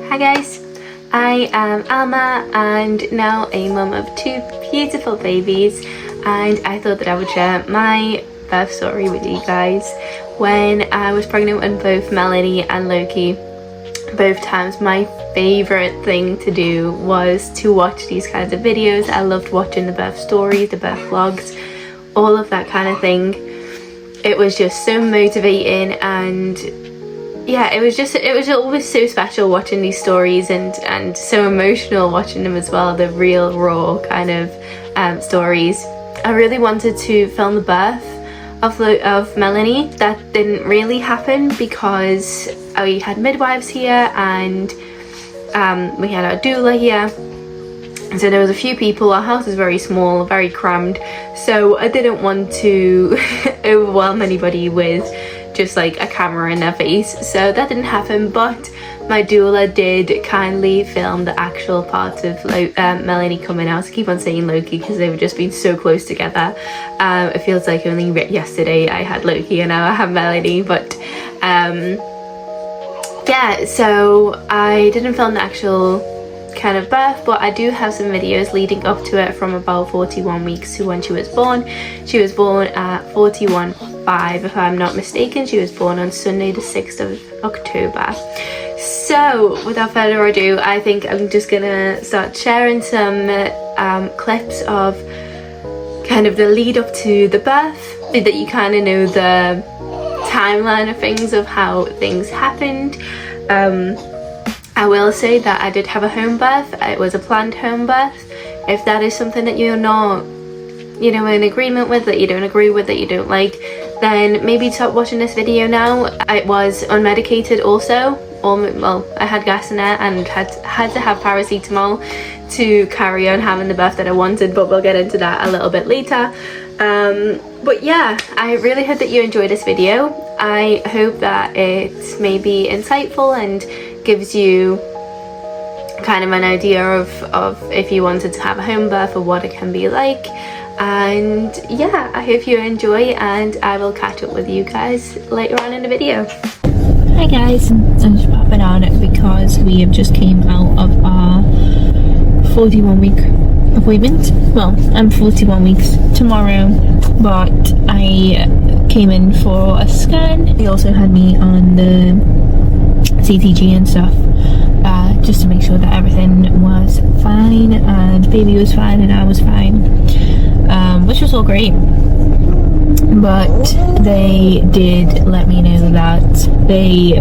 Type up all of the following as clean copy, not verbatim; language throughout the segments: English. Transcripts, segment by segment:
Hi guys, I am Alma and now a mum of two beautiful babies, and I thought that I would share my birth story with you guys. When I was pregnant with both Melanie and Loki, both times my favourite thing to do was to watch these kinds of videos. I loved watching the birth stories, the birth vlogs, all of that kind of thing. It was just so motivating, and yeah, it was always so special watching these stories, and so emotional watching them as well, the real raw kind of stories. I really wanted to film the birth of Melanie. That didn't really happen because we had midwives here and we had our doula here, and so there was a few people. Our house is very small, very crammed, so I didn't want to overwhelm anybody with just like a camera in their face, so that didn't happen. But my doula did kindly film the actual part of Melanie coming out. I keep on saying Loki because they've just been so close together. It feels like only yesterday I had Loki and now I have Melanie, but yeah, so I didn't film the actual kind of birth, but I do have some videos leading up to it from about 41 weeks to when she was born. She was born at 41.5 if I'm not mistaken. She was born on Sunday the 6th of October. So without further ado, I think I'm just gonna start sharing some clips of kind of the lead up to the birth, so that you kind of know the timeline of things, of how things happened. I will say that I did have a home birth. It was a planned home birth. If that is something that you're not, you know, in agreement with, that you don't agree with, that you don't like, then maybe stop watching this video now. I was unmedicated also. Well, I had gas in there and had to have paracetamol to carry on having the birth that I wanted, but we'll get into that a little bit later. But yeah, I really hope that you enjoy this video. I hope that it may be insightful and gives you kind of an idea of if you wanted to have a home birth or what it can be like. And yeah, I hope you enjoy, and I will catch up with you guys later on in the video. Hi guys, I'm just popping on because we have just came out of our 41 week appointment. Well, I'm 41 weeks tomorrow, but I came in for a scan. They also had me on the CTG and stuff, just to make sure that everything was fine and baby was fine and I was fine, which was all great. But they did let me know that they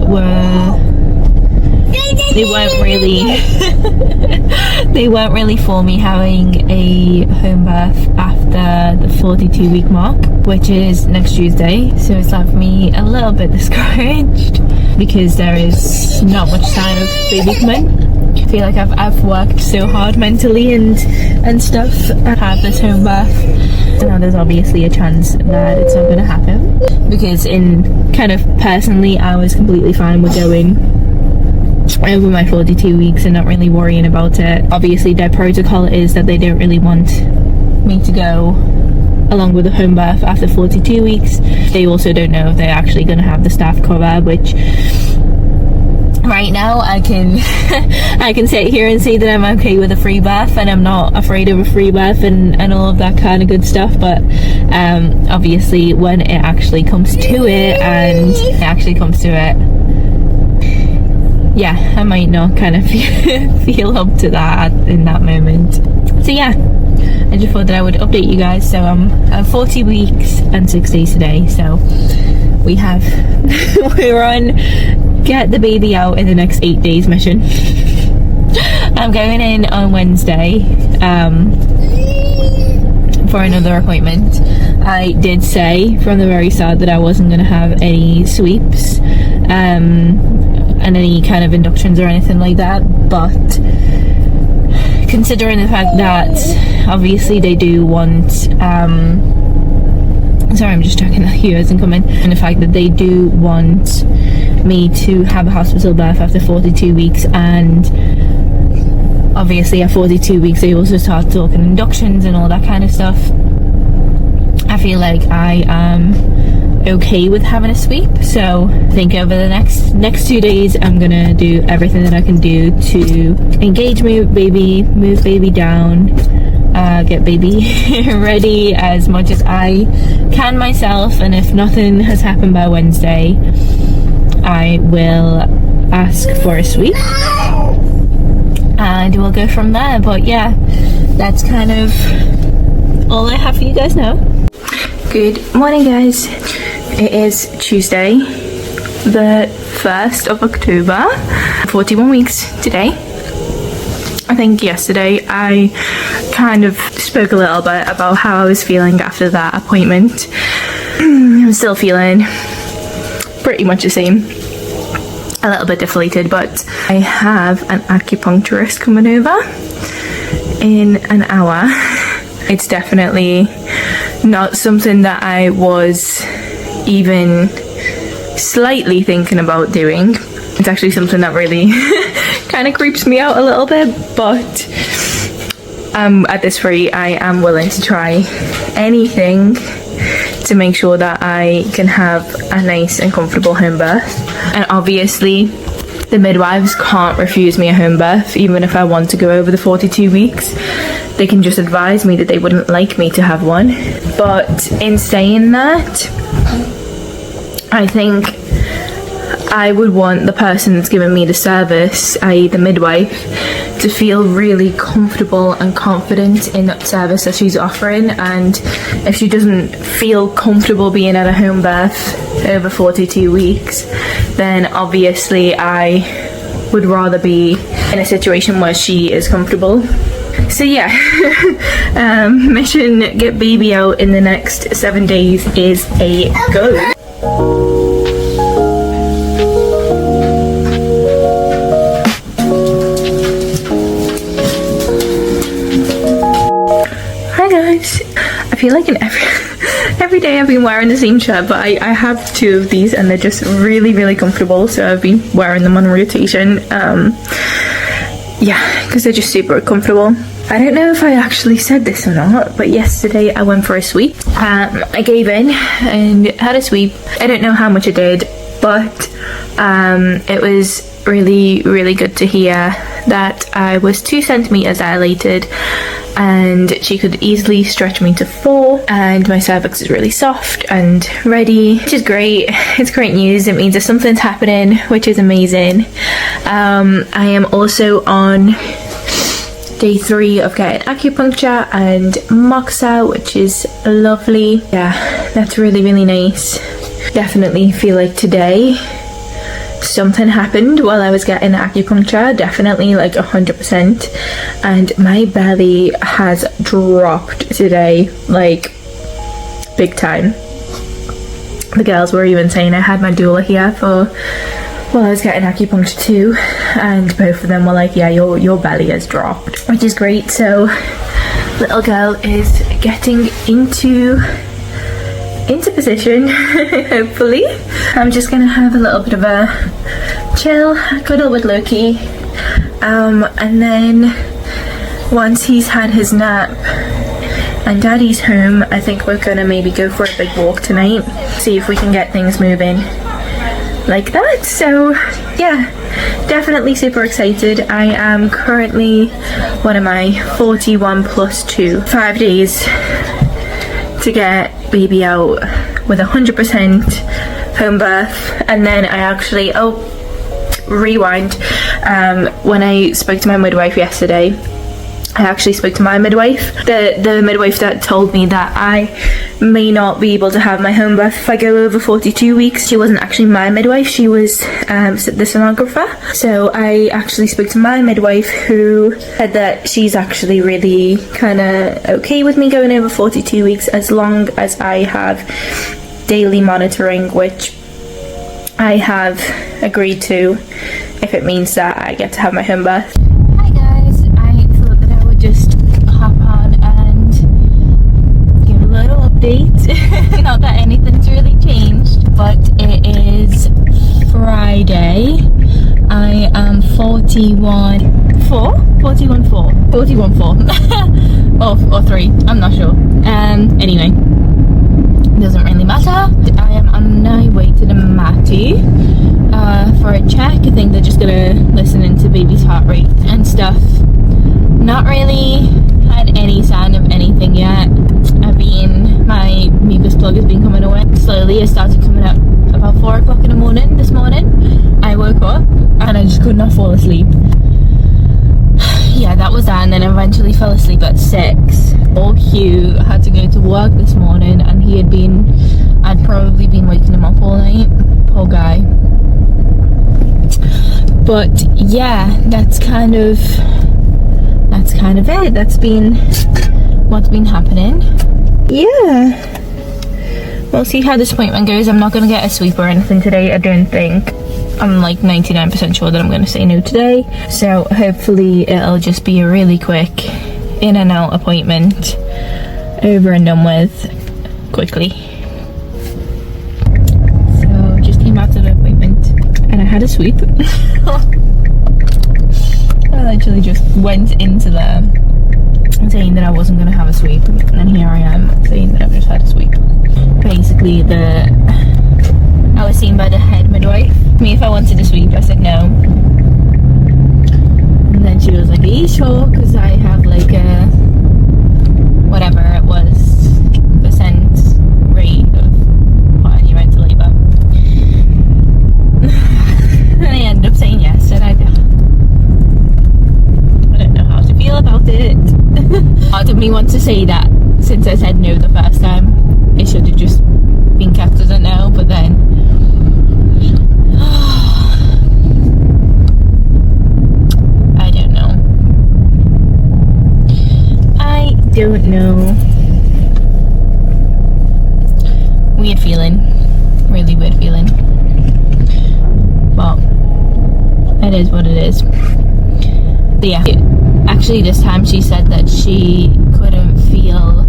weren't really for me having a home birth after the 42 week mark, which is next Tuesday. So it's left me a little bit discouraged because there is not much sign of baby coming. I feel like I've worked so hard mentally and stuff to have this home birth. Now there's obviously a chance that it's not going to happen, because in kind of personally I was completely fine with going over my 42 weeks and not really worrying about it. Obviously their protocol is that they don't really want me to go along with the home birth after 42 weeks. They also don't know if they're actually going to have the staff cover, which right now I can I can sit here and say that I'm okay with a free birth and I'm not afraid of a free birth and all of that kind of good stuff. But obviously when it actually comes to it, yeah, I might not kind of feel up to that in that moment. So yeah, I just thought that I would update you guys. So I'm 40 weeks and 6 days today, so we're on get the baby out in the next 8 days mission. I'm going in on Wednesday for another appointment. I did say from the very start that I wasn't going to have any sweeps and any kind of inductions or anything like that, but considering the fact that obviously they do want sorry, I'm just checking that you hasn't come in, and the fact that they do want me to have a hospital birth after 42 weeks, and obviously at 42 weeks they also start talking inductions and all that kind of stuff. I feel like I am okay with having a sweep. So I think over the next 2 days I'm gonna do everything that I can do to engage baby, move baby down, get baby ready as much as I can myself, and if nothing has happened by Wednesday, I will ask for a sweep and we'll go from there. But yeah, that's kind of all I have for you guys now. Good morning, guys. It is Tuesday, the 1st of October, 41 weeks today. I think yesterday I kind of spoke a little bit about how I was feeling after that appointment. I'm still feeling pretty much the same. A little bit deflated, but I have an acupuncturist coming over in an hour. It's definitely not something that I was even slightly thinking about doing. It's actually something that really kind of creeps me out a little bit, but at this rate I am willing to try anything to make sure that I can have a nice and comfortable home birth. And obviously the midwives can't refuse me a home birth, even if I want to go over the 42 weeks. They can just advise me that they wouldn't like me to have one. But in saying that, I think I would want the person that's giving me the service, i.e. the midwife, to feel really comfortable and confident in that service that she's offering. And if she doesn't feel comfortable being at a home birth over 42 weeks, then obviously I would rather be in a situation where she is comfortable. So yeah, mission get baby out in the next 7 days is a go. I feel like in every day I've been wearing the same shirt, but I have 2 of these and they're just really comfortable, so I've been wearing them on rotation. Yeah, because they're just super comfortable. I don't know if I actually said this or not, but yesterday I went for a sweep. I gave in and had a sweep. I don't know how much I did, but it was really good to hear that I was 2 centimeters dilated and she could easily stretch me to 4, and my cervix is really soft and ready, which is great. It's great news. It means that something's happening, which is amazing. I am also on day 3 of getting acupuncture and moxa, which is lovely. Yeah, that's really nice. Definitely feel like today something happened while I was getting acupuncture, definitely like 100%, and my belly has dropped today, like big time. The girls were even saying I had my doula here for while I was getting acupuncture too, and both of them were like, yeah, your belly has dropped, which is great. So little girl is getting into position. Hopefully I'm just gonna have a little bit of a chill, cuddle with Loki, and then once he's had his nap and Daddy's home, I think we're gonna maybe go for a big walk tonight, see if we can get things moving like that. So yeah, definitely super excited. I am currently, what am I, 41 plus 2, 5 days to get baby out with 100% home birth. And then I actually, rewind, when I spoke to my midwife yesterday, I actually spoke to my midwife, the midwife that told me that I may not be able to have my home birth if I go over 42 weeks. She wasn't actually my midwife, she was the sonographer. So I actually spoke to my midwife, who said that she's actually really kind of okay with me going over 42 weeks as long as I have daily monitoring, which I have agreed to if it means that I get to have my home birth. Hi guys, I thought that I would just hop on and give a little update. Not that anything's really changed, but it is Friday. I am 41.4 or 3, I'm not sure. Anyway, doesn't really matter. I am on my way to the Matty for a check. I think they're just gonna listen into baby's heart rate and stuff. Not really had any sign of anything yet. My mucus plug has been coming away slowly. It started coming up about 4 o'clock in the morning this morning. I woke up and I just could not fall asleep. Yeah, that was that, and then eventually fell asleep at 6. Old Hugh had to go to work this morning, and I'd probably been waking him up all night. Poor guy. But yeah, that's kind of it. That's been what's been happening. Yeah, we'll see how this appointment goes. I'm not going to get a sweep or anything today, I don't think. I'm like 99% sure that I'm going to say no today, so hopefully it'll just be a really quick in and out appointment, over and done with quickly. So just came out of the appointment and I had a sweep. I literally just went into there saying that I wasn't going to have a sweep, and here I am saying that I've just had a sweep. Basically, I was seen by the head midwife. Me, if I wanted a sweep, I said no. And then she was like, are you sure? Because I have like a, whatever it was, percent rate of putting you into labour. And I ended up saying yes, and I don't know how to feel about it. Part of me wants to say that since I said no the first time, it should have just been kept as a no, but then I don't know. Weird feeling. Really weird feeling. But it is what it is. But yeah, actually this time she said that she couldn't feel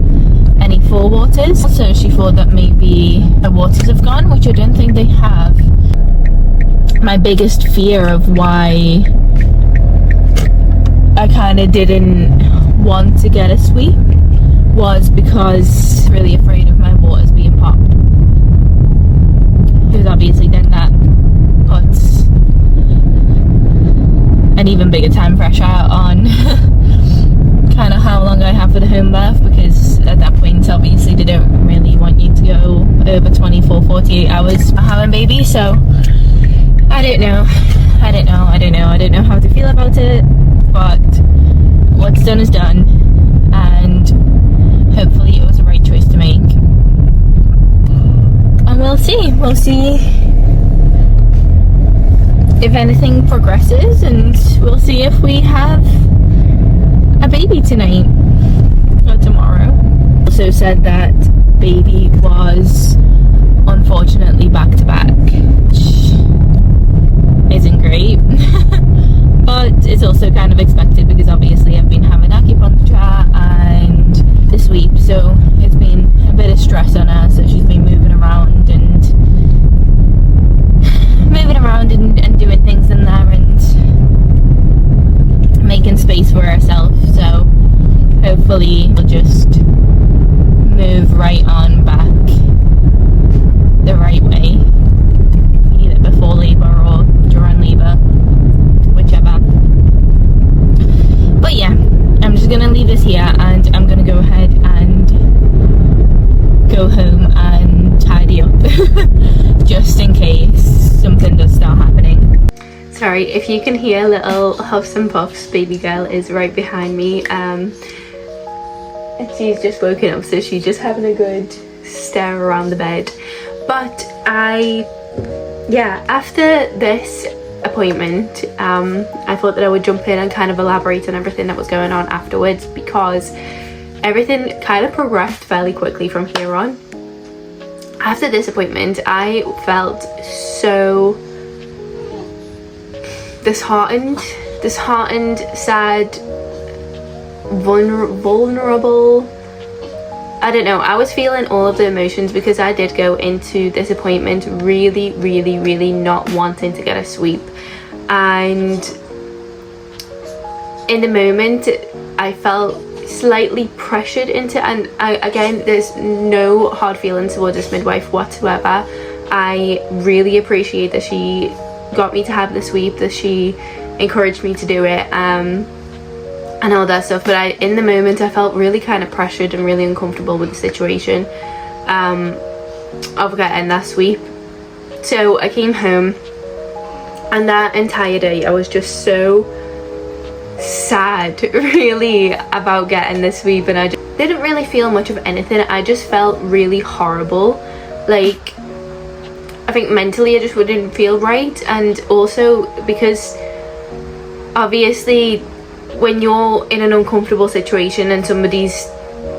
any forewaters, so she thought that maybe the waters have gone, which I don't think they have. My biggest fear of why I kind of didn't want to get a sweep was because I'm really afraid of my waters being popped, because obviously then that puts an even bigger time pressure on kind of how long I have for the home birth, because at that point obviously they don't really want you to go over 24-48 hours having baby. So I don't know how to feel about it, but what's done is done, and hopefully it was the right choice to make, and we'll see if anything progresses, and we'll see if we have a baby tonight or tomorrow. Also said that baby was unfortunately back to back, which isn't great. But it's also kind of expected, because obviously I've been having acupuncture and the sweep, so it's been a bit of stress on her, so she's been moving around and doing things in there and making space for herself. So hopefully we'll just move right on back the right way, either before labour or during labour, whichever. But yeah, I'm just gonna leave this here, and I'm gonna go ahead and go home and tidy up just in case something does start happening. Sorry if you can hear little huffs and puffs. Baby girl is right behind me, and she's just woken up, so she's just having a good stare around the bed. But after this appointment, I thought that I would jump in and kind of elaborate on everything that was going on afterwards, because everything kind of progressed fairly quickly from here on. After this appointment, I felt so disheartened, sad, vulnerable. I don't know, I was feeling all of the emotions, because I did go into this appointment really not wanting to get a sweep, and in the moment I felt slightly pressured into, and again, there's no hard feelings towards this midwife whatsoever. I really appreciate that she got me to have the sweep, that she encouraged me to do it, and all that stuff. But in the moment, I felt really kind of pressured and really uncomfortable with the situation of getting that sweep. So I came home, and that entire day I was just so sad really about getting the sweep, and I just didn't really feel much of anything. I just felt really horrible. Like, I think mentally I just wouldn't feel right, and also because obviously when you're in an uncomfortable situation and somebody's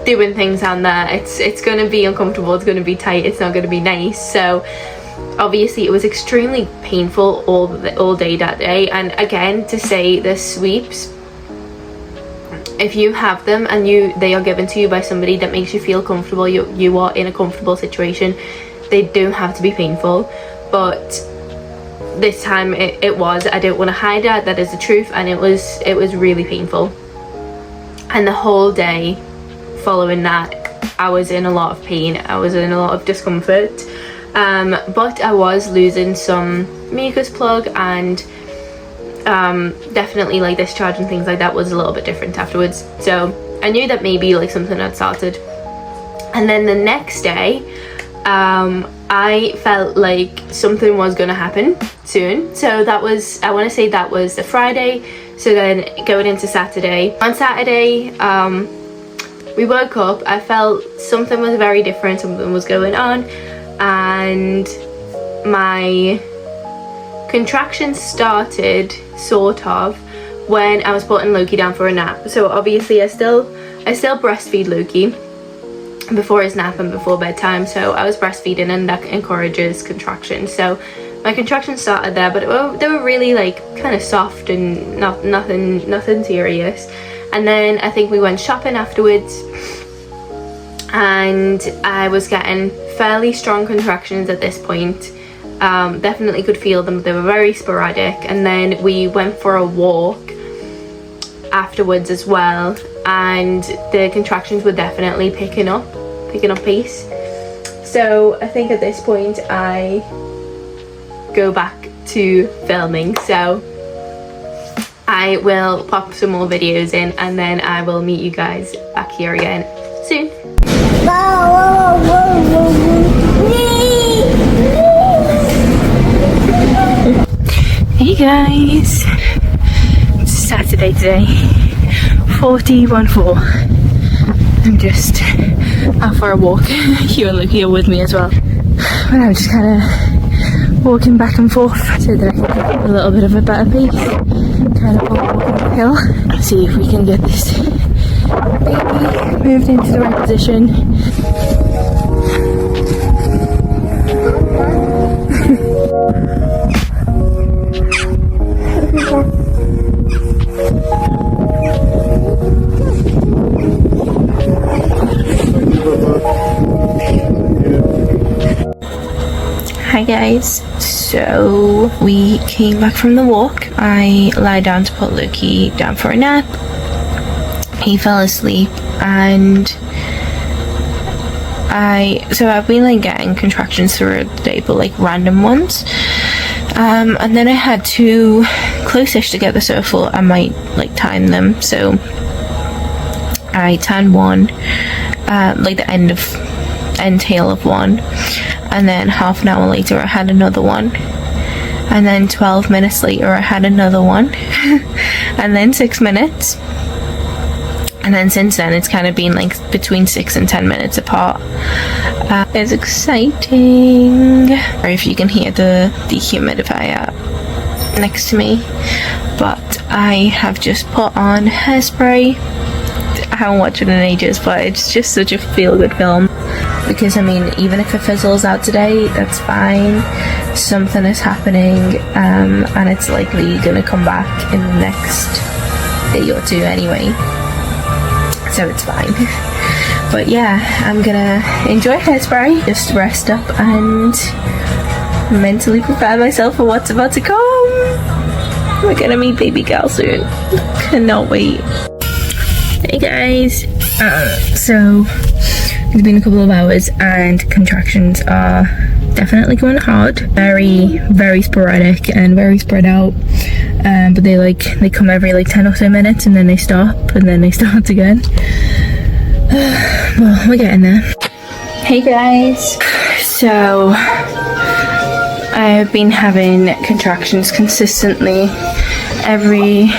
doing things down there, it's going to be uncomfortable, it's going to be tight, it's not going to be nice. So obviously it was extremely painful all day that day. And again, to say the sweeps, if you have them and they are given to you by somebody that makes you feel comfortable, you are in a comfortable situation, they don't have to be painful. But this time it was. I don't want to hide that is the truth, and it was really painful. And the whole day following that, I was in a lot of pain, I was in a lot of discomfort, but I was losing some mucus plug, and definitely like discharge and things like that was a little bit different afterwards. So I knew that maybe like something had started. And then the next day, I felt like something was going to happen soon. So that was, I want to say that was the Friday. So then going into Saturday. On Saturday, we woke up, I felt something was very different, something was going on, and my contractions started sort of when I was putting Loki down for a nap. So obviously I still breastfeed Loki before his nap and before bedtime, so I was breastfeeding, and that encourages contractions. So my contractions started there, but they were really like kind of soft and nothing serious. And then I think we went shopping afterwards, and I was getting fairly strong contractions at this point. Definitely could feel them, they were very sporadic. And then we went for a walk afterwards as well, and the contractions were definitely picking up pace. So I think at this point I go back to filming, so I will pop some more videos in, and then I will meet you guys back here again soon. Hey guys, it's Saturday today, 40:14. I'm just out for a walk. You and Luke are with me as well, but I'm just kind of walking back and forth so that I can get a little bit of a better pace, kind of walking uphill. Let's see if we can get this baby moved into the right position. Hi guys, so we came back from the walk. I lied down to put Loki down for a nap. He fell asleep, and I've been like getting contractions throughout the day, but like random ones. And then I had two close-ish together, so I thought I might like time them. So I timed one, like the end tail of one, and then half an hour later I had another one, and then 12 minutes later I had another one, and then 6 minutes, and then since then it's kind of been like between 6 and 10 minutes apart. It's exciting. Or if you can hear the dehumidifier next to me, but I have just put on Hairspray. I haven't watched it in ages, but it's just such a feel-good film, because I mean, even if it fizzles out today, that's fine. Something is happening, and it's likely gonna come back in the next day or two anyway, so it's fine. But yeah, I'm gonna enjoy Hairspray, just rest up and mentally prepare myself for what's about to come. We're gonna meet baby girl soon. Cannot wait. Hey guys, so it's been a couple of hours and contractions are definitely going hard. Very sporadic and very spread out, but they come every like 10 or so minutes and then they stop and then they start again. Well, we're getting there. Hey guys, so I've been having contractions consistently every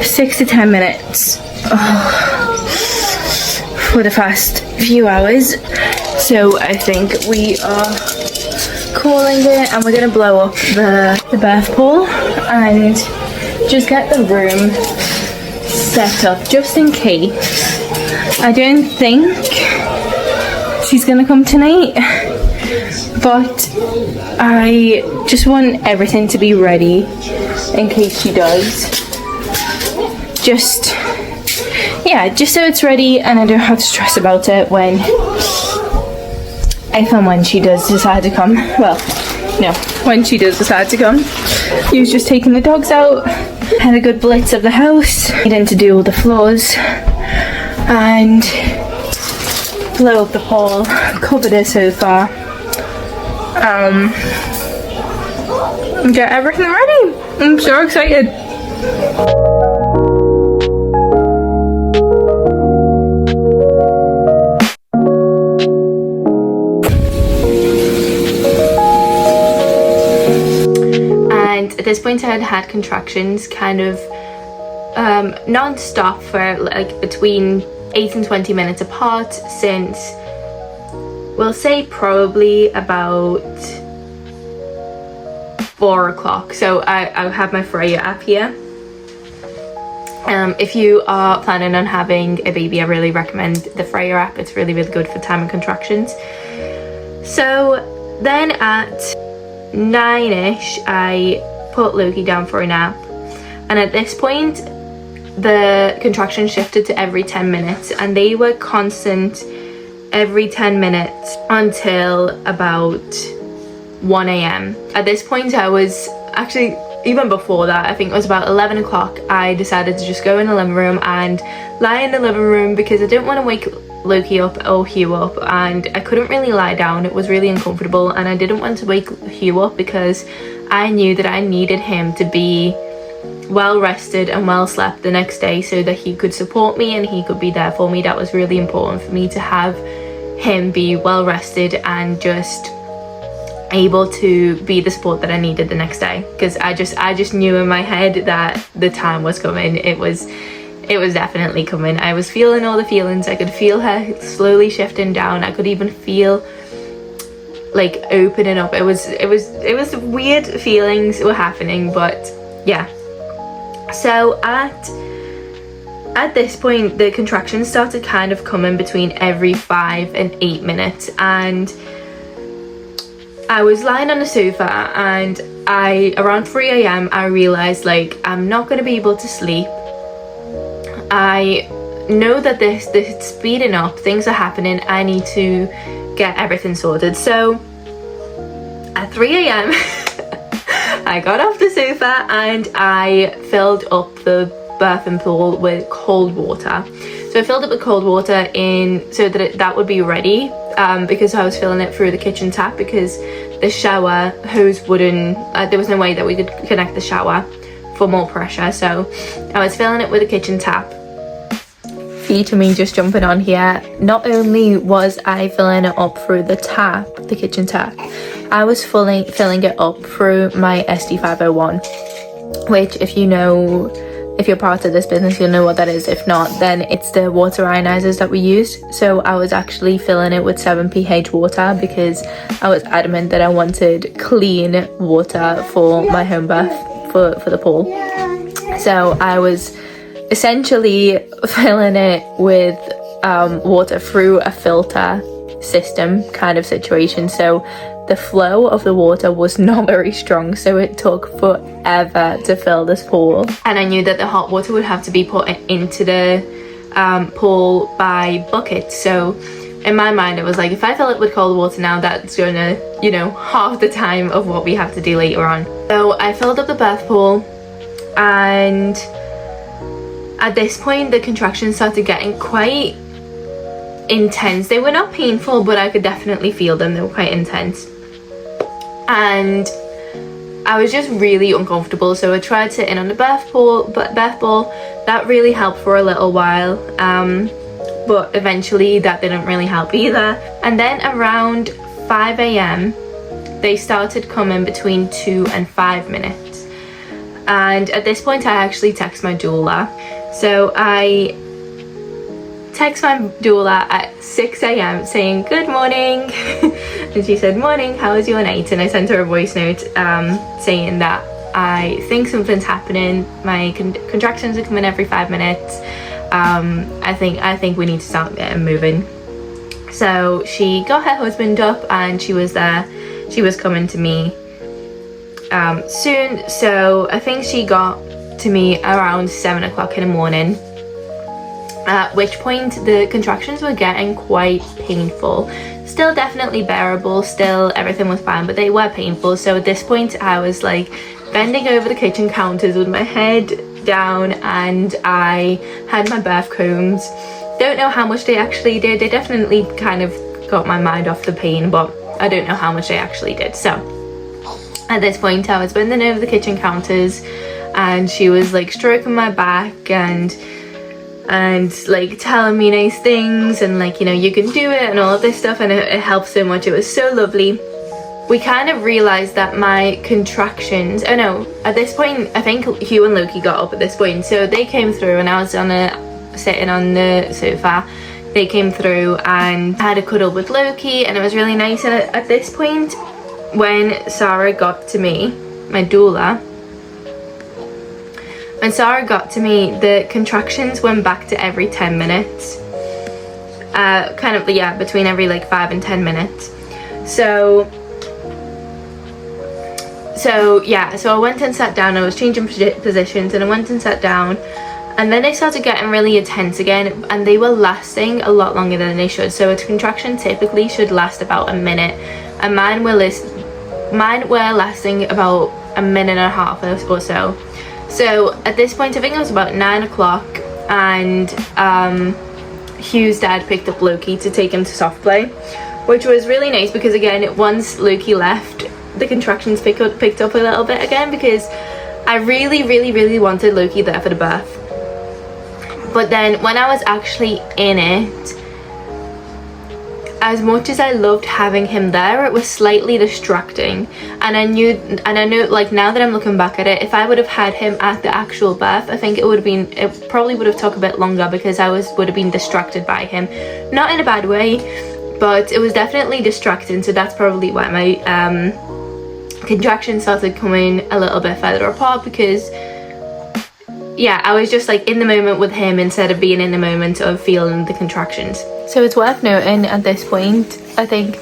6 to 10 minutes for the past few hours. So I think we are calling it, and we're gonna blow up the birth pool and just get the room set up just in case. I don't think she's gonna come tonight, but I just want everything to be ready in case she does. Just so it's ready and I don't have to stress about it when she does decide to come. Well, no, when she does decide to come. He was just taking the dogs out, had a good blitz of the house, needing to do all the floors and blow up the pool, cover the sofa, get everything ready. I'm so excited. At this point I had contractions kind of non-stop for like between 8 and 20 minutes apart since, we'll say, probably about 4 o'clock. So I have my Freya app here. If you are planning on having a baby, I really recommend the Freya app. It's really good for time and contractions. So then at 9ish I put Loki down for a nap, and at this point the contractions shifted to every 10 minutes and they were constant every 10 minutes until about 1 a.m. At this point I was actually, even before that, I think it was about 11 o'clock, I decided to just go in the living room and lie in the living room because I didn't want to wake Loki up or Hugh up, and I couldn't really lie down. It was really uncomfortable and I didn't want to wake Hugh up because I knew that I needed him to be well rested and well slept the next day so that he could support me and he could be there for me. That was really important for me, to have him be well rested and just able to be the support that I needed the next day, because I just knew in my head that the time was coming. It was definitely coming. I was feeling all the feelings. I could feel her slowly shifting down. I could even feel like opening up. It was weird feelings were happening, but yeah. So at this point the contractions started kind of coming between every 5 and 8 minutes, and I was lying on the sofa and around 3 a.m. I realized like I'm not going to be able to sleep. I know that this speeding up, things are happening, I need to get everything sorted. So at 3 a.m. I got off the sofa and I filled up the birthing pool with cold water. So I filled it with cold water so that that would be ready, because I was filling it through the kitchen tap because the shower hose wouldn't, there was no way that we could connect the shower for more pressure. So I was filling it with a kitchen tap. Fee to me just jumping on here. Not only was I filling it up through the kitchen tap, I was filling it up through my SD501, which if you're part of this business, you'll know what that is. If not, then it's the water ionizers that we used. So I was actually filling it with 7 pH water because I was adamant that I wanted clean water for my home birth for the pool. So I was essentially filling it with water through a filter system kind of situation. So the flow of the water was not very strong, so it took forever to fill this pool. And I knew that the hot water would have to be put into the pool by bucket. So in my mind it was like, if I fill it with cold water now, that's gonna, half the time of what we have to do later on. So I filled up the birth pool and At this point, the contractions started getting quite intense. They were not painful, but I could definitely feel them. They were quite intense. And I was just really uncomfortable, so I tried sitting on the birth ball. That really helped for a little while, but eventually that didn't really help either. And then around 5 a.m. they started coming between 2 and 5 minutes. And at this point I actually text my doula. So I text my doula at 6 a.m. saying good morning and she said, morning, how was your night? And I sent her a voice note saying that I think something's happening. My contractions are coming every 5 minutes. I think we need to start getting moving. So she got her husband up and she was there. She was coming to me soon. So I think she got to me around 7 o'clock in the morning, at which point the contractions were getting quite painful. Still definitely bearable, still everything was fine, but they were painful. So at this point I was like bending over the kitchen counters with my head down, and I had my birth combs. Don't know how much they actually did. They definitely kind of got my mind off the pain, but I don't know how much they actually did. So at this point I was bending over the kitchen counters and she was like stroking my back and like telling me nice things and like, you know, you can do it and all of this stuff, and it helped so much. It was so lovely. We kind of realized that my contractions, oh no, at this point I think Hugh and Loki got up at this point, so they came through and I was sitting on the sofa. They came through and I had a cuddle with Loki and it was really nice. And at this point, when Sarah got to me, my doula, when Sarah got to me, the contractions went back to every 10 minutes. Kind of, yeah, between every like 5 and 10 minutes. So I went and sat down. I was changing positions and I went and sat down, and then they started getting really intense again, and they were lasting a lot longer than they should. So a contraction typically should last about a minute, and mine were lasting about a minute and a half or so. So at this point I think it was about 9 o'clock, and Hugh's dad picked up Loki to take him to soft play, which was really nice because again, once Loki left, the contractions picked up a little bit again, because I really wanted Loki there for the birth. But then when I was actually in it, as much as I loved having him there, it was slightly distracting. And I know like now that I'm looking back at it, if I would have had him at the actual birth, I think it probably would have took a bit longer because I would have been distracted by him. Not in a bad way, but it was definitely distracting. So that's probably why my contractions started coming a little bit further apart, because yeah, I was just like in the moment with him instead of being in the moment of feeling the contractions. So it's worth noting at this point, I think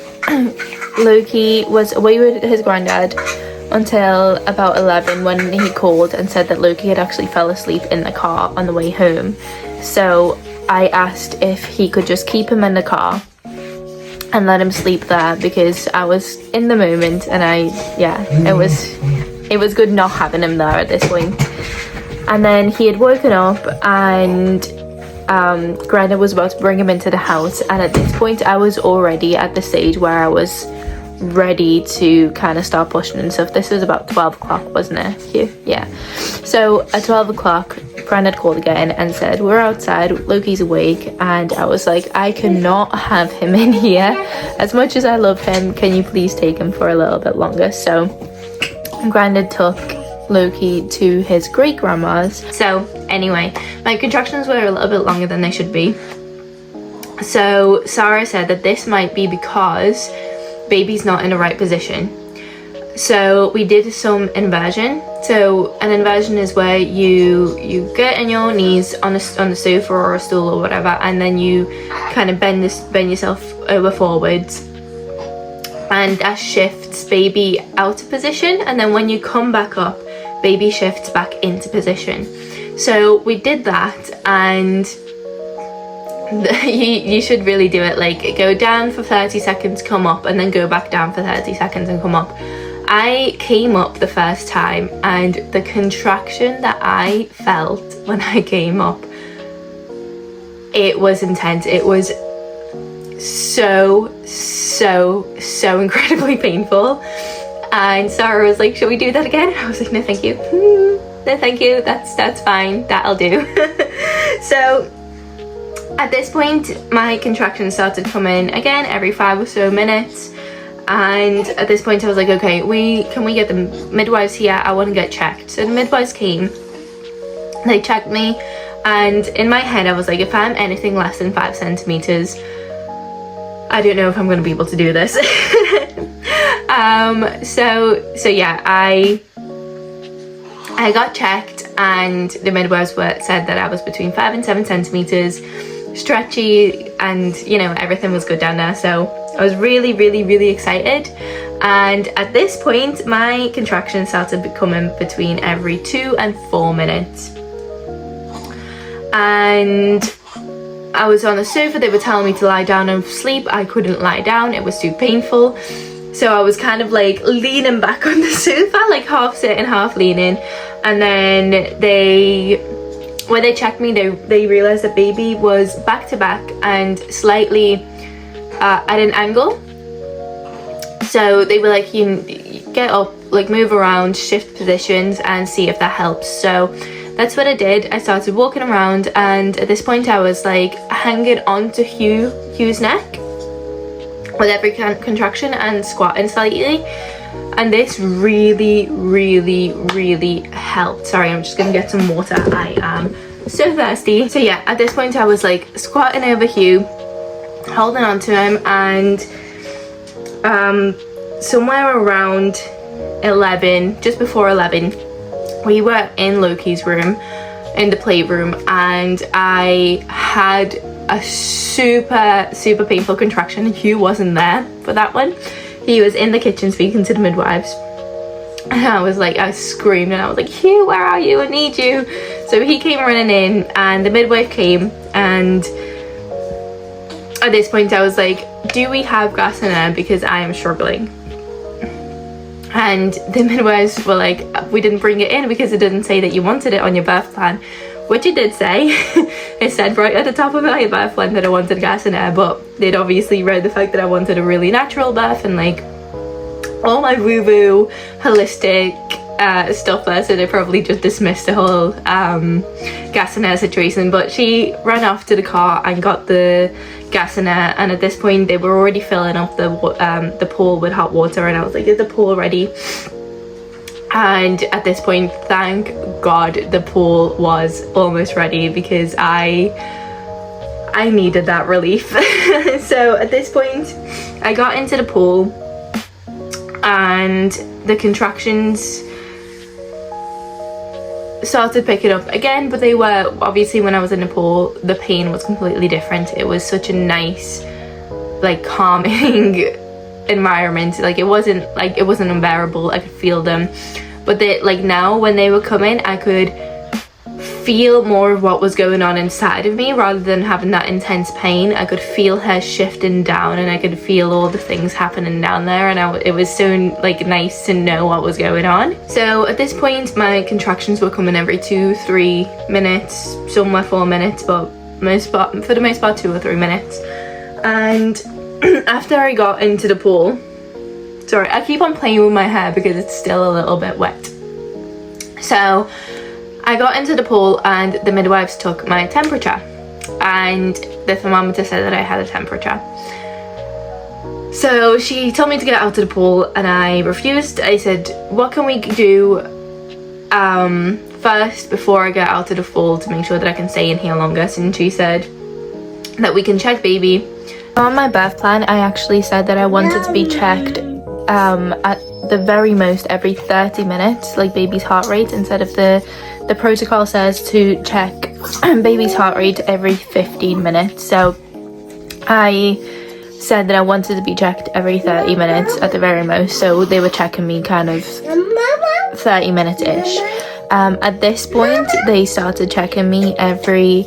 Loki was away with his granddad until about 11 when he called and said that Loki had actually fell asleep in the car on the way home. So I asked if he could just keep him in the car and let him sleep there, because I was in the moment, and it was good not having him there at this point. And then he had woken up and Granddad was about to bring him into the house, and at this point I was already at the stage where I was ready to kind of start pushing and stuff. This was about 12 o'clock, wasn't it? Yeah. So at 12 o'clock Granddad called again and said, we're outside, Loki's awake. And I was like, I cannot have him in here. As much as I love him, can you please take him for a little bit longer? So Granddad took Loki to his great grandma's. So anyway, my contractions were a little bit longer than they should be. So Sarah said that this might be because baby's not in the right position. So we did some inversion. So an inversion is where you get on your knees on the sofa or a stool or whatever, and then you kind of bend yourself over forwards, and that shifts baby out of position, and then when you come back up, baby shifts back into position. So we did that, and you should really do it, like go down for 30 seconds, come up, and then go back down for 30 seconds and come up. I came up the first time, and the contraction that I felt when I came up, it was intense. It was so incredibly painful. And Sarah was like, should we do that again? I was like, no thank you. No thank you, that's fine, that'll do. So at this point my contractions started coming again every 5 or so minutes, and at this point I was like, okay, can we get the midwives here? I want to get checked. So the midwives came, they checked me, and in my head I was like, if I'm anything less than 5 centimeters, I don't know if I'm going to be able to do this. So yeah, I got checked, and the midwives said that I was between 5 and 7 centimeters, stretchy, and you know, everything was good down there. So I was really excited. And at this point my contractions started becoming between every 2 and 4 minutes. And I was on the sofa, they were telling me to lie down and sleep. I couldn't lie down, it was too painful. So I was kind of like leaning back on the sofa, like half sitting, half leaning. And then when they checked me, they realized that baby was back to back and slightly at an angle. So they were like, you get up, like move around, shift positions and see if that helps. So that's what I did. I started walking around, and at this point I was like hanging onto Hugh's neck with every contraction and squatting slightly, and this really helped. Sorry, I'm just gonna get some water, I am so thirsty. So yeah, at this point I was like squatting over Hugh, holding on to him, and somewhere around 11, just before 11, we were in Loki's room, in the playroom, and I had a super painful contraction. Hugh wasn't there for that one. He was in the kitchen speaking to the midwives, and I was screaming, and I was like, Hugh, where are you? I need you. So he came running in, and the midwife came, and at this point I was like, do we have gas in there, because I am struggling? And the midwives were like, we didn't bring it in because it didn't say that you wanted it on your birth plan, which it did say. It said right at the top of my birth plan that I wanted gas in air, but they'd obviously read the fact that I wanted a really natural birth and like all my woo-woo holistic stuff there, so they probably just dismissed the whole gas and air situation. But she ran off to the car and got the gas and air, and at this point they were already filling up the pool with hot water, and I was like, is the pool ready? And at this point, thank God, the pool was almost ready, because I needed that relief. So at this point I got into the pool, and the contractions started picking up again, but they were obviously, when I was in the pool, the pain was completely different. It was such a nice, like, calming environment. Like, it wasn't unbearable. I could feel them, but they, like, now when they were coming, I could feel more of what was going on inside of me rather than having that intense pain. I could feel her shifting down, and I could feel all the things happening down there, and it was so like nice to know what was going on. So at this point my contractions were coming every 2-3 minutes, somewhere 4 minutes, but for the most part 2 or 3 minutes. And after I got into the pool, sorry, I keep on playing with my hair because it's still a little bit wet. So I got into the pool, and the midwives took my temperature, and the thermometer said that I had a temperature. So she told me to get out of the pool, and I refused. I said, what can we do first before I get out of the pool to make sure that I can stay in here longer? And she said that we can check baby. On my birth plan, I actually said that I wanted to be checked at the very most every 30 minutes, like baby's heart rate, instead of the protocol says to check baby's heart rate every 15 minutes. So I said that I wanted to be checked every 30 minutes at the very most, so they were checking me kind of 30 minutes-ish. At this point they started checking me every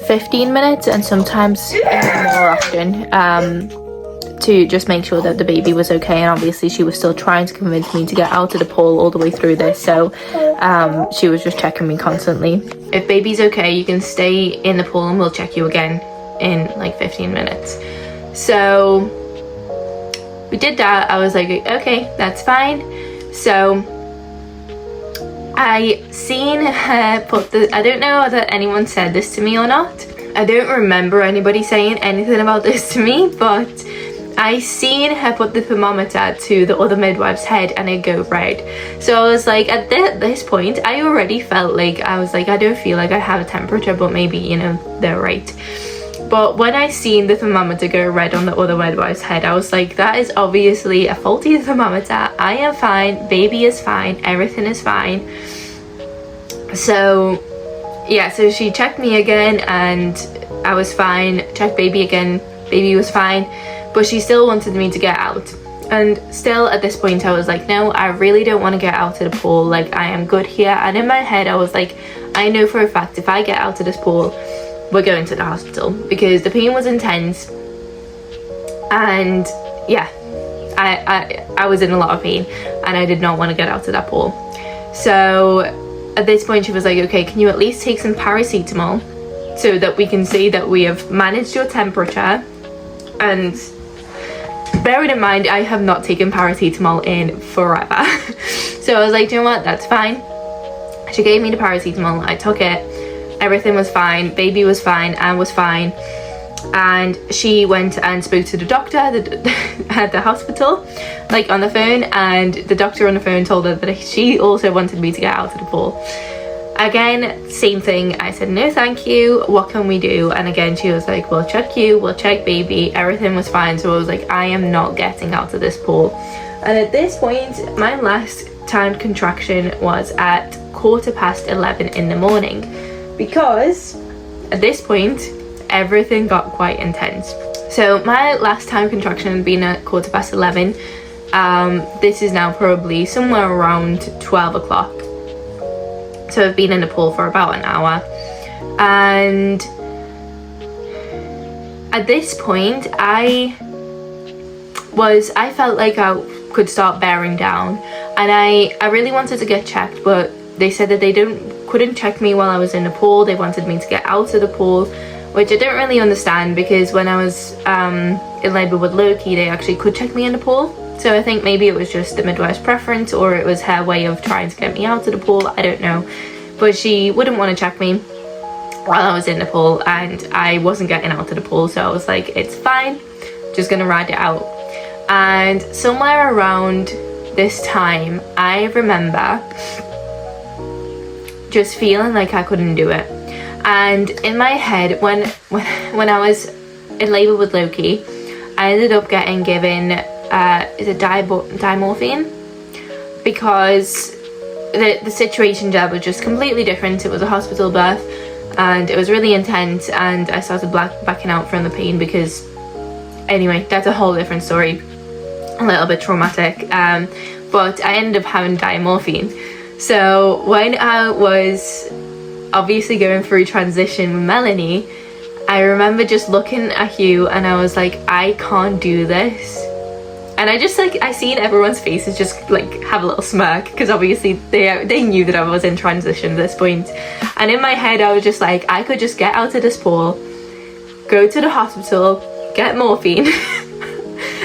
15 minutes and sometimes more often, to just make sure that the baby was okay, and obviously she was still trying to convince me to get out of the pool all the way through this, so she was just checking me constantly. If baby's okay, you can stay in the pool and we'll check you again in like 15 minutes. So we did that. I was like, okay, that's fine. So I seen her put the, I don't know that anyone said this to me or not. I don't remember anybody saying anything about this to me, but I seen her put the thermometer to the other midwife's head and it go red. So I was like, at this point, I already felt like, I was like, I don't feel like I have a temperature, but maybe, you know, they're right. But when I seen the thermometer go red on the other midwife's head, I was like, that is obviously a faulty thermometer. I am fine, baby is fine, everything is fine. So yeah, so she checked me again and I was fine, checked baby again, baby was fine, but she still wanted me to get out. And still at this point I was like, no, I really don't want to get out of the pool, like I am good here. And in my head I was like, I know for a fact if I get out of this pool, we're going to the hospital, because the pain was intense and yeah, I was in a lot of pain and I did not want to get out of that pool. So at this point she was like, okay, can you at least take some paracetamol so that we can see that we have managed your temperature? And bearing in mind I have not taken paracetamol in forever. So I was like, do you know what, that's fine. She gave me the paracetamol, I took it, everything was fine, baby was fine, Anne was fine. And she went and spoke to the doctor at the hospital, like on the phone, and the doctor on the phone told her that she also wanted me to get out of the pool. Again, same thing, I said no thank you, what can we do? And again she was like, we'll check you, we'll check baby, everything was fine. So I was like, I am not getting out of this pool. And at this point my last timed contraction was at 11:15 in the morning, because at this point everything got quite intense. So my last time contraction had been at 11:15. This is now probably somewhere around 12 o'clock. So I've been in the pool for about an hour, and at this point I felt like I could start bearing down, and I really wanted to get checked, but they said that they couldn't check me while I was in the pool. They wanted me to get out of the pool, which I don't really understand, because when I was in labour with Loki, they actually could check me in the pool. So I think maybe it was just the midwife's preference, or it was her way of trying to get me out of the pool, I don't know. But she wouldn't want to check me while I was in the pool, and I wasn't getting out of the pool, so I was like, it's fine, just gonna ride it out. And somewhere around this time, I remember just feeling like I couldn't do it. And in my head, when I was in labour with Loki, I ended up getting given is it dimorphine, because the situation there was just completely different. It was a hospital birth and it was really intense, and I started backing out from the pain, because anyway, that's a whole different story, a little bit traumatic, but I ended up having dimorphine. So when I was obviously going through transition with Melanie, I remember just looking at Hugh and I was like, I can't do this. And I just like, I seen everyone's faces just like have a little smirk, because obviously they knew that I was in transition at this point. And in my head I was just like, I could just get out of this pool, go to the hospital, get morphine.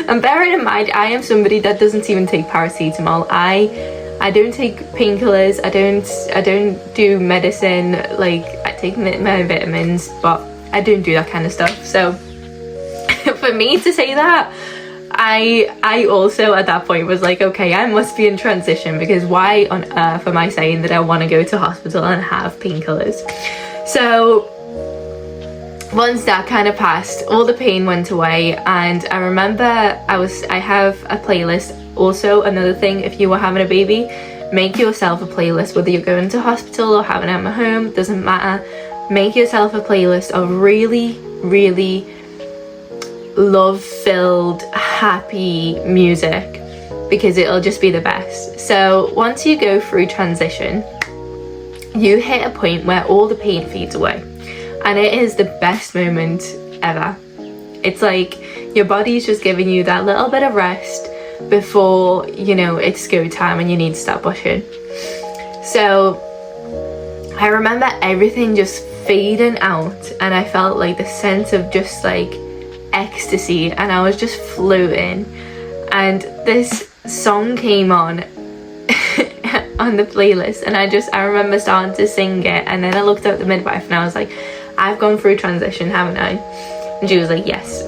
And bearing in mind, I am somebody that doesn't even take paracetamol. I don't take painkillers, I don't do medicine, like I take my vitamins, but I don't do that kind of stuff. So for me to say that, I also at that point was like, okay, I must be in transition, because why on earth am I saying that I want to go to hospital and have painkillers? So once that kind of passed, all the pain went away, and I remember I have a playlist. Also, another thing, if you were having a baby, make yourself a playlist, whether you're going to hospital or having it at home, doesn't matter. Make yourself a playlist of really, really love-filled, happy music, because it'll just be the best. So once you go through transition, you hit a point where all the pain fades away, and it is the best moment ever. It's like your body's just giving you that little bit of rest before, you know, it's go time and you need to start pushing. So I remember everything just fading out, and I felt like the sense of just like ecstasy, and I was just floating, and this song came on on the playlist, and I remember starting to sing it, and then I looked at the midwife and I was like, I've gone through transition, haven't I? And she was like, yes.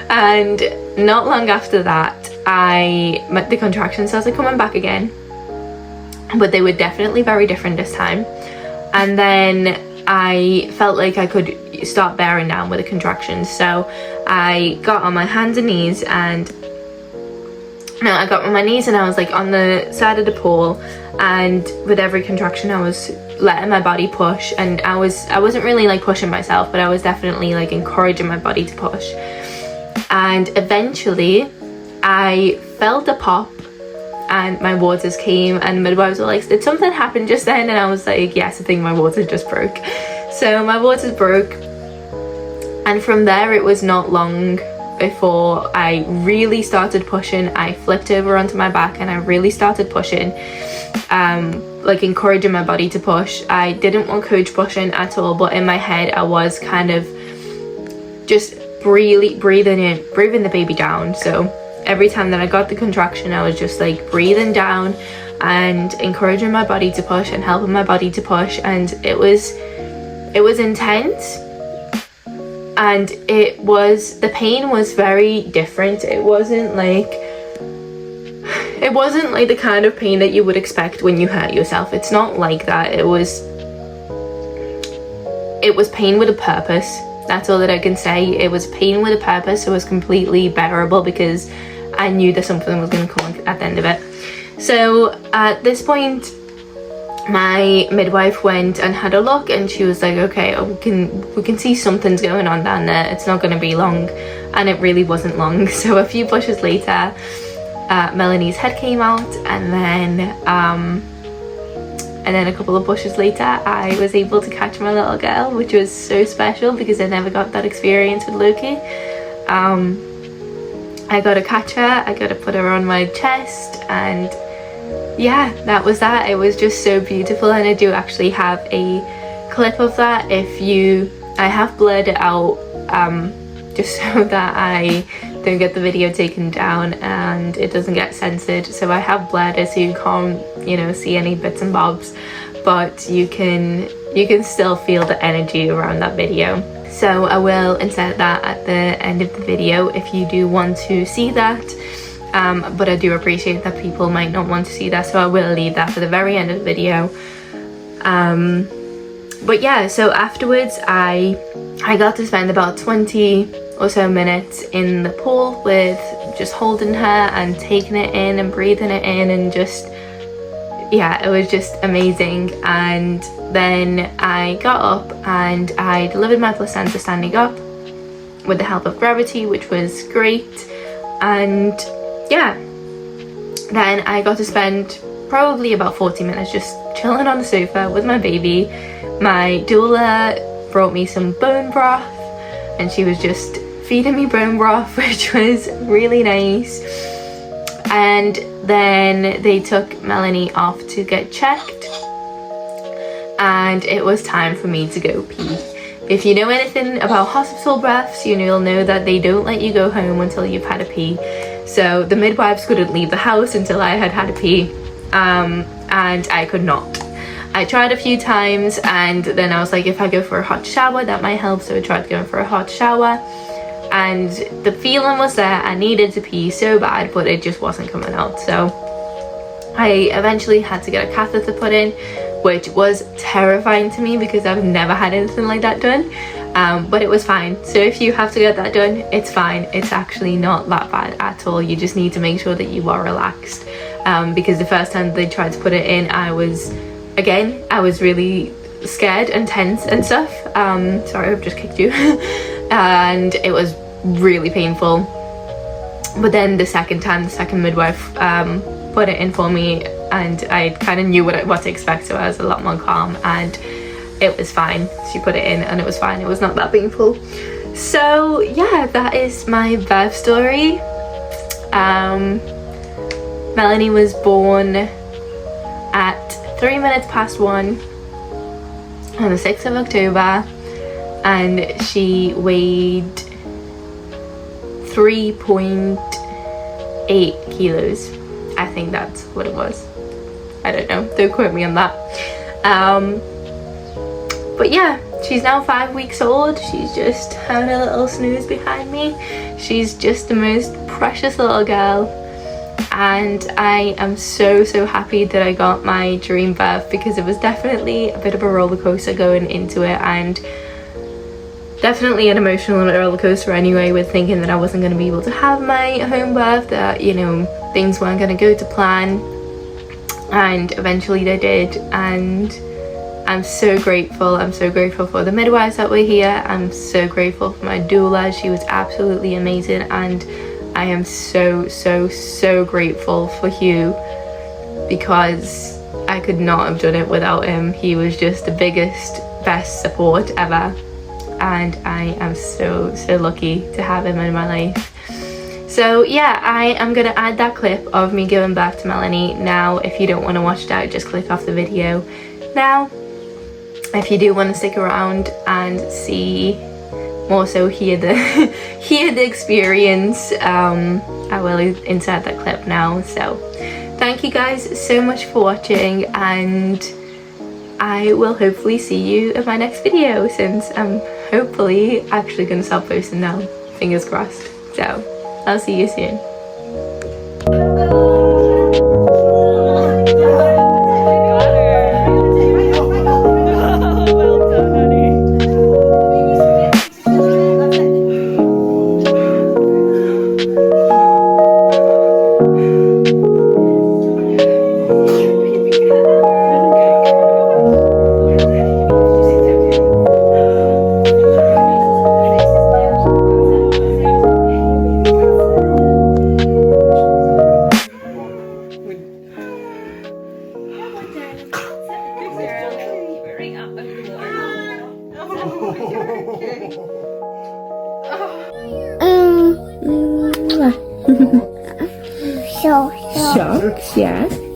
And not long after that, the contractions started coming back again, but they were definitely very different this time. And then I felt like I could start bearing down with the contractions, so I got on my hands and knees, and I got on my knees and I was like on the side of the pool, and with every contraction I was letting my body push, and I wasn't really like pushing myself, but I was definitely like encouraging my body to push. And eventually I felt a pop and my waters came, and midwives were like, did something happen just then? And I was like, yes, I think my waters just broke. So my waters broke, and from there it was not long before I really started pushing. I flipped over onto my back and I really started pushing, like encouraging my body to push. I didn't want coach pushing at all, but in my head I was kind of just breathing the baby down. So every time that I got the contraction, I was just like breathing down and encouraging my body to push and helping my body to push. And it was intense, and the pain was very different. It wasn't like the kind of pain that you would expect when you hurt yourself. It's not like that. It was pain with a purpose. That's all that I can say. It was pain with a purpose. It was completely bearable because I knew that something was going to come at the end of it. So at this point, my midwife went and had a look, and she was like, okay, we can see something's going on down there. It's not going to be long. And it really wasn't long. So a few pushes later, Melanie's head came out, and then a couple of pushes later, I was able to catch my little girl, which was so special because I never got that experience with Loki. I got to catch her, I got to put her on my chest, and yeah, that was that. It was just so beautiful, and I do actually have a clip of that. I have blurred it out just so that I don't get the video taken down and it doesn't get censored. So I have blurred it so you can't, see any bits and bobs, but you can still feel the energy around that video. So I will insert that at the end of the video if you do want to see that. But I do appreciate that people might not want to see that, so I will leave that for the very end of the video. But yeah, so afterwards I got to spend about 20 or so minutes in the pool with just holding her and taking it in and breathing it in, and just, yeah, it was just amazing. And then I got up and I delivered my placenta standing up with the help of gravity, which was great. And yeah, then I got to spend probably about 40 minutes just chilling on the sofa with my baby. My doula brought me some bone broth, and she was just feeding me bone broth, which was really nice. And then they took Melanie off to get checked, and it was time for me to go pee. If you know anything about hospital births, you'll know that they don't let you go home until you've had a pee. So the midwives couldn't leave the house until I had had a pee, and I could not. I tried a few times, and then I was like, if I go for a hot shower, that might help. So I tried going for a hot shower, and the feeling was there. I needed to pee so bad, but it just wasn't coming out. So I eventually had to get a catheter put in, which was terrifying to me because I've never had anything like that done. But it was fine. So if you have to get that done, it's fine. It's actually not that bad at all. You just need to make sure that you are relaxed, because the first time they tried to put it in, I was really scared and tense and stuff. Sorry, I've just kicked you. And it was really painful. But then the second midwife put it in for me, and I kind of knew what to expect, so I was a lot more calm, and it was fine. She put it in and it was fine. It was not that painful. So yeah, that is my birth story. Melanie was born at 3 minutes past 1 on the 6th of October, and she weighed 3.8 kilos. I think that's what it was. I don't know, don't quote me on that. But yeah, she's now 5 weeks old. She's just having a little snooze behind me. She's just the most precious little girl, and I am so happy that I got my dream birth, because it was definitely a bit of a roller coaster going into it, and definitely an emotional roller coaster anyway, with thinking that I wasn't going to be able to have my home birth, that, you know, things weren't going to go to plan, and eventually they did. And I'm so grateful. I'm so grateful for the midwives that were here. I'm so grateful for my doula. She was absolutely amazing, and I am so grateful for Hugh, because I could not have done it without him. He was just the biggest, best support ever, and I am so lucky to have him in my life. So yeah, I am gonna add that clip of me giving birth to Melanie now. If you don't want to watch that, just click off the video now. If you do want to stick around and see more, so hear the hear the experience, I will insert that clip now. So thank you guys so much for watching, and I will hopefully see you in my next video, since I'm hopefully actually going to start posting now, fingers crossed. So I'll see you soon. Shocks, yes.